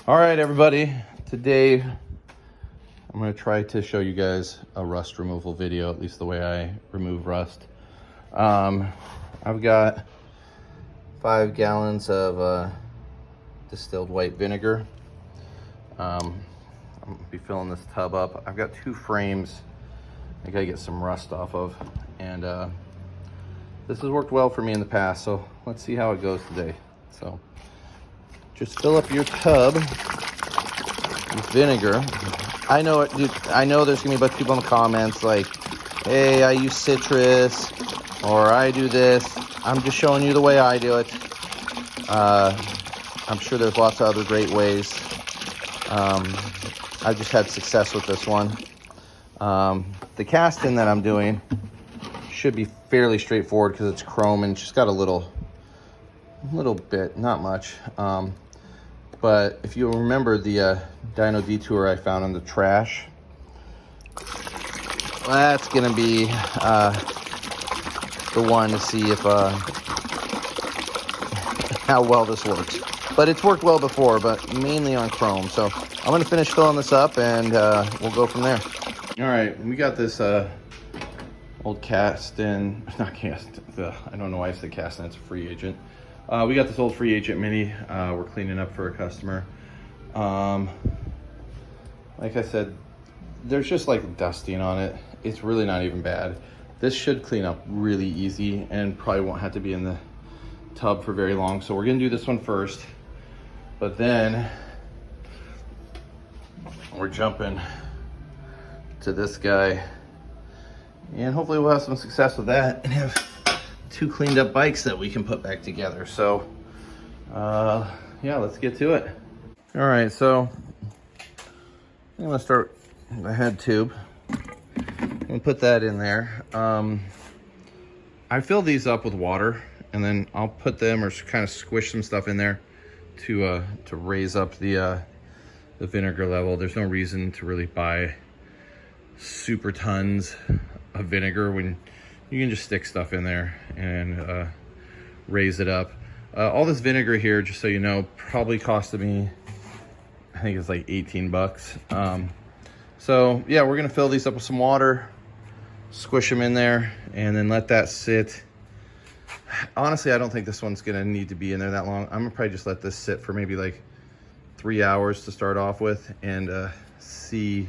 All right, everybody. Today, I'm going to try to show you guys a rust removal video, at least the way I remove rust. I've got 5 gallons of distilled white vinegar. I'm going to be filling this tub up. I've got 2 frames I got to get some rust off of. And this has worked well for me in the past, so let's see how it goes today. So just fill up your tub with vinegar. I know it, dude. I know there's gonna be a bunch of people in the comments like, hey, I use citrus, or I do this. I'm just showing you the way I do it. I'm sure there's lots of other great ways. I've just had success with this one. The casting that I'm doing should be fairly straightforward because it's chrome and just got a little bit, not much. But if you remember the dyno detour I found in the trash, that's gonna be the one to see if how well this works. But it's worked well before, but mainly on chrome. So I'm gonna finish filling this up and we'll go from there. All right, we got this old not cast, I don't know why I said cast in, it's a free agent. We got this old free agent mini we're cleaning up for a customer. Like I said, there's just like dusting on it. It's really not even bad. This should clean up really easy and probably won't have to be in the tub for very long. So we're gonna do this one first, but then we're jumping to this guy and hopefully we'll have some success with that and have 2 cleaned up bikes that we can put back together. So yeah, let's get to it. All right, so I'm gonna start the head tube and put that in there. I fill these up with water and then I'll put them or kind of squish some stuff in there to raise up the vinegar level. There's no reason to really buy super tons of vinegar when you can just stick stuff in there and raise it up. All this vinegar here, just so you know, probably costed me, I think it's like 18 bucks. So yeah, we're gonna fill these up with some water, squish them in there, and then let that sit. Honestly, I don't think this one's gonna need to be in there that long. I'm gonna probably just let this sit for maybe like 3 hours to start off with and see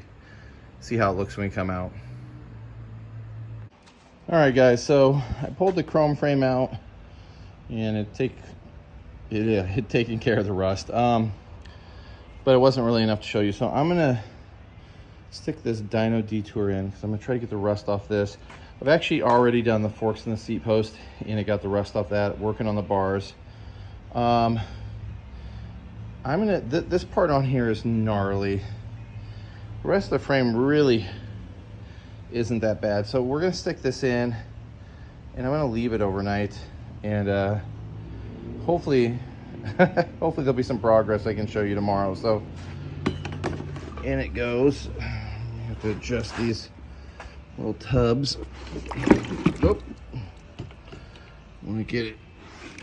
how it looks when we come out. All right, guys, so I pulled the chrome frame out and it had taken care of the rust, but it wasn't really enough to show you. So I'm gonna stick this dyno detour in because I'm gonna try to get the rust off this. I've actually already done the forks in the seat post and it got the rust off that, working on the bars. This part on here is gnarly. The rest of the frame really isn't that bad. So we're gonna stick this in and I'm gonna leave it overnight and hopefully there'll be some progress I can show you tomorrow. So in it goes. I have to adjust these little tubs. Oh, I want to get it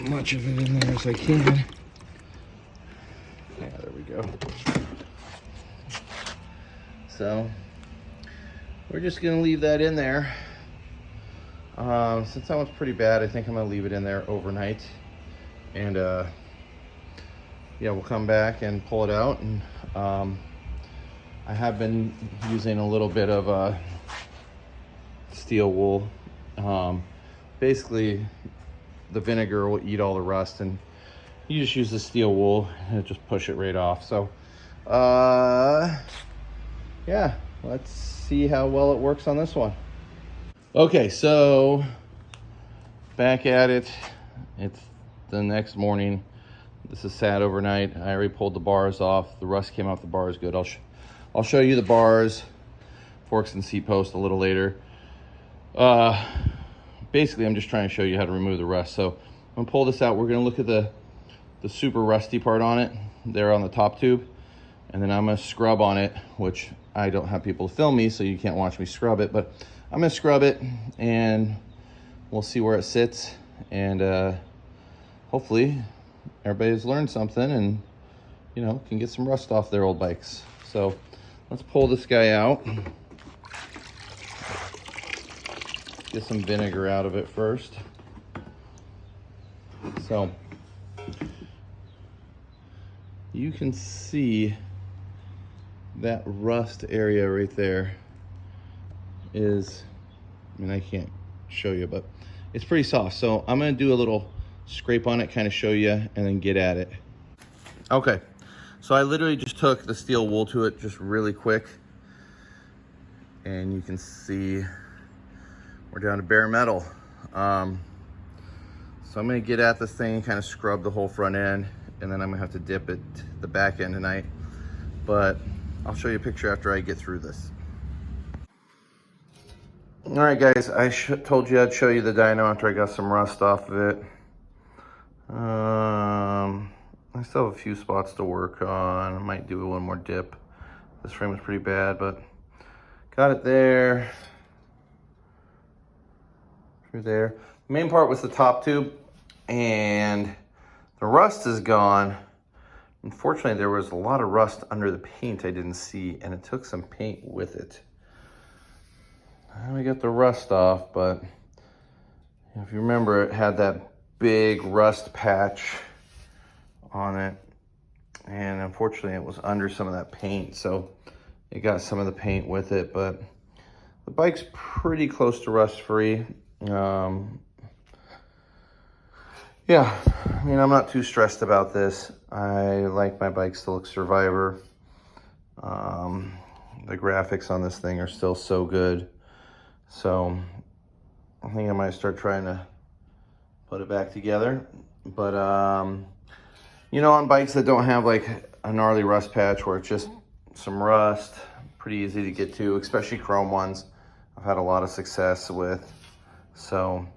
much of it in there as I can. Yeah, there we go. So we're just gonna leave that in there. Since that one's pretty bad, I think I'm gonna leave it in there overnight. And yeah, we'll come back and pull it out. And I have been using a little bit of steel wool. Basically, the vinegar will eat all the rust, and you just use the steel wool and just push it right off. So yeah, let's see how well it works on this one. Okay, so back at it. It's the next morning. This is sat overnight. I already pulled the bars off. The rust came off the bars good. I'll show you the bars, forks and seat post a little later. Basically, I'm just trying to show you how to remove the rust. So I'm gonna pull this out. We're gonna look at the super rusty part on it there on the top tube. And then I'm gonna scrub on it, which I don't have people to film me, so you can't watch me scrub it, but I'm gonna scrub it and we'll see where it sits. And hopefully everybody's learned something and you know, can get some rust off their old bikes. So let's pull this guy out. Get some vinegar out of it first. So you can see that rust area right there is, I mean, I can't show you, but it's pretty soft. So I'm gonna do a little scrape on it, kind of show you, and then get at it. Okay, so I literally just took the steel wool to it just really quick. And you can see we're down to bare metal. So I'm gonna get at this thing, kind of scrub the whole front end, and then I'm gonna have to dip it the back end tonight. But I'll show you a picture after I get through this. All right, guys, I told you I'd show you the dyno after I got some rust off of it. I still have a few spots to work on. I might do one more dip. This frame was pretty bad, but got it there. Through there. The main part was the top tube, and the rust is gone. Unfortunately, there was a lot of rust under the paint I didn't see, and it took some paint with it. And we got the rust off, but if you remember, it had that big rust patch on it, and unfortunately it was under some of that paint, so it got some of the paint with it. But the bike's pretty close to rust free. Yeah, I mean, I'm not too stressed about this. I like my bikes to look Survivor. The graphics on this thing are still so good. So I think I might start trying to put it back together. But, you know, on bikes that don't have like a gnarly rust patch where it's just some rust, pretty easy to get to, especially chrome ones, I've had a lot of success with. So,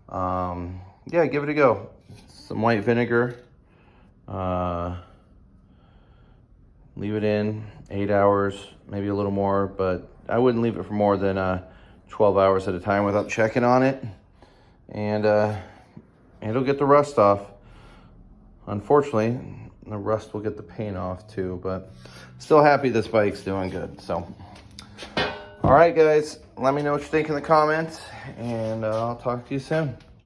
yeah, give it a go. Some white vinegar. Leave it in 8 hours, maybe a little more, but I wouldn't leave it for more than 12 hours at a time without checking on it. And it'll get the rust off. Unfortunately, the rust will get the paint off too, but still happy this bike's doing good. So, all right, guys, let me know what you think in the comments, and I'll talk to you soon.